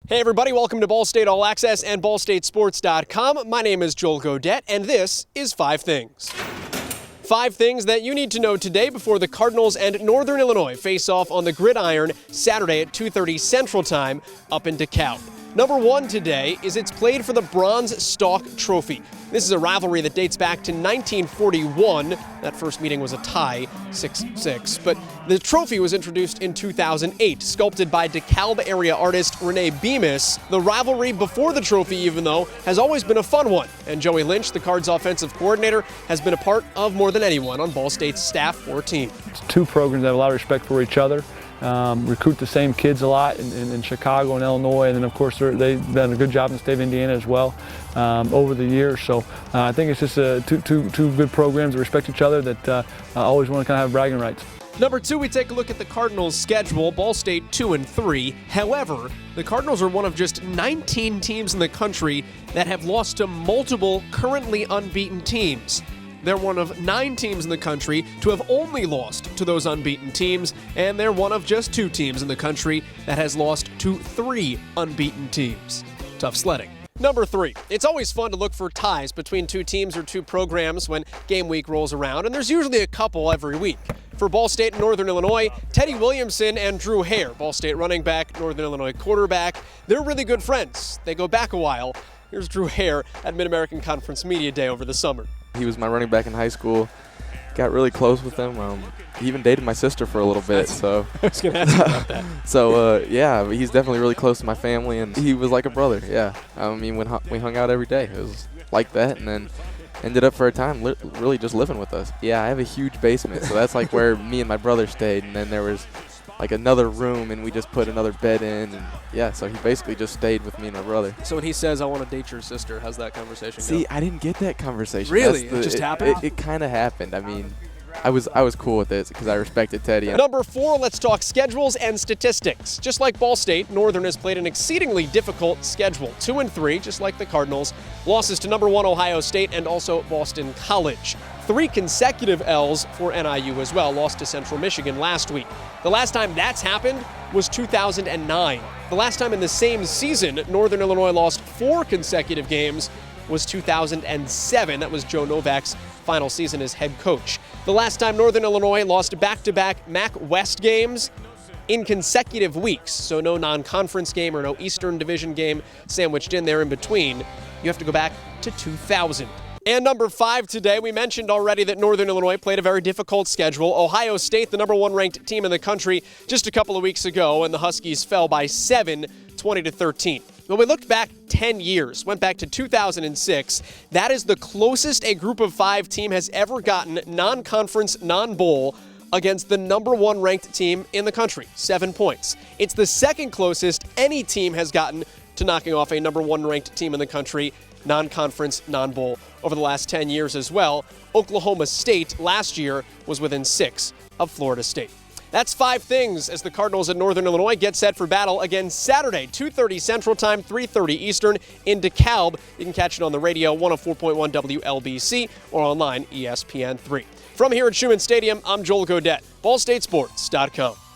Hey everybody, welcome to Ball State All Access and BallStateSports.com. My name is Joel Godet, and this is 5 Things. 5 things that you need to know today before the Cardinals and Northern Illinois face off on the gridiron Saturday at 2:30 Central Time up in DeKalb. Number 1 today is it's played for the Bronze Stalk Trophy. This is a rivalry that dates back to 1941. That first meeting was a tie, 6-6. But the trophy was introduced in 2008, sculpted by DeKalb area artist Renee Bemis. The rivalry before the trophy, even though, has always been a fun one. And Joey Lynch, the Cards offensive coordinator, has been a part of more than anyone on Ball State's staff or team. It's 2 programs that have a lot of respect for each other. Recruit the same kids a lot in Chicago and Illinois, and then of course they've done a good job in the state of Indiana as well over the years. So I think it's just two good programs that respect each other that always want to kind of have bragging rights. Number 2, we take a look at the Cardinals' schedule. Ball State 2-3. However, the Cardinals are one of just 19 teams in the country that have lost to multiple currently unbeaten teams. They're one of 9 teams in the country to have only lost to those unbeaten teams, and they're one of just 2 teams in the country that has lost to 3 unbeaten teams. Tough sledding. Number 3, it's always fun to look for ties between 2 teams or 2 programs when game week rolls around, and there's usually a couple every week. For Ball State and Northern Illinois, Teddy Williamson and Drew Hare, Ball State running back, Northern Illinois quarterback, they're really good friends. They go back a while. Here's Drew Hare at Mid-American Conference Media Day over the summer. He was my running back in high school. Got really close with him. He even dated my sister for a little bit. So I was going to ask you about that. So yeah, he's definitely really close to my family, and he was like a brother. Yeah, I mean, when we hung out every day, it was like that, and then ended up for a time really just living with us. Yeah, I have a huge basement, so that's like where me and my brother stayed, and then there was like another room, and we just put another bed in, and yeah, so he basically just stayed with me and my brother. So when he says, "I want to date your sister," how's that conversation go? See, I didn't get that conversation. Really? It just happened? It kind of happened. I mean, I was cool with it because I respected Teddy. Number 4, let's talk schedules and statistics. Just like Ball State, Northern has played an exceedingly difficult schedule. 2-3, just like the Cardinals. Losses to number 1 Ohio State and also Boston College. 3 consecutive L's for NIU as well. Lost to Central Michigan last week. The last time that's happened was 2009. The last time in the same season Northern Illinois lost 4 consecutive games was 2007. That was Joe Novak's final season as head coach. The last time Northern Illinois lost back-to-back MAC West games in consecutive weeks, so no non-conference game or no Eastern Division game sandwiched in there in between, you have to go back to 2000. And number 5 today, we mentioned already that Northern Illinois played a very difficult schedule. Ohio State, the number 1 ranked team in the country, just a couple of weeks ago, and the Huskies fell by 7, 20-13. When we looked back 10 years, went back to 2006, that is the closest a group of 5 team has ever gotten non-conference, non-bowl against the number 1 ranked team in the country, 7 points. It's the second closest any team has gotten to knocking off a number 1 ranked team in the country, non-conference, non-bowl, over the last 10 years as well. Oklahoma State last year was within 6 of Florida State. That's 5 things as the Cardinals and Northern Illinois get set for battle again Saturday, 2:30 Central Time, 3:30 Eastern in DeKalb. You can catch it on the radio, 104.1 WLBC, or online, ESPN3. From here at Schumann Stadium, I'm Joel Godet, BallStateSports.com.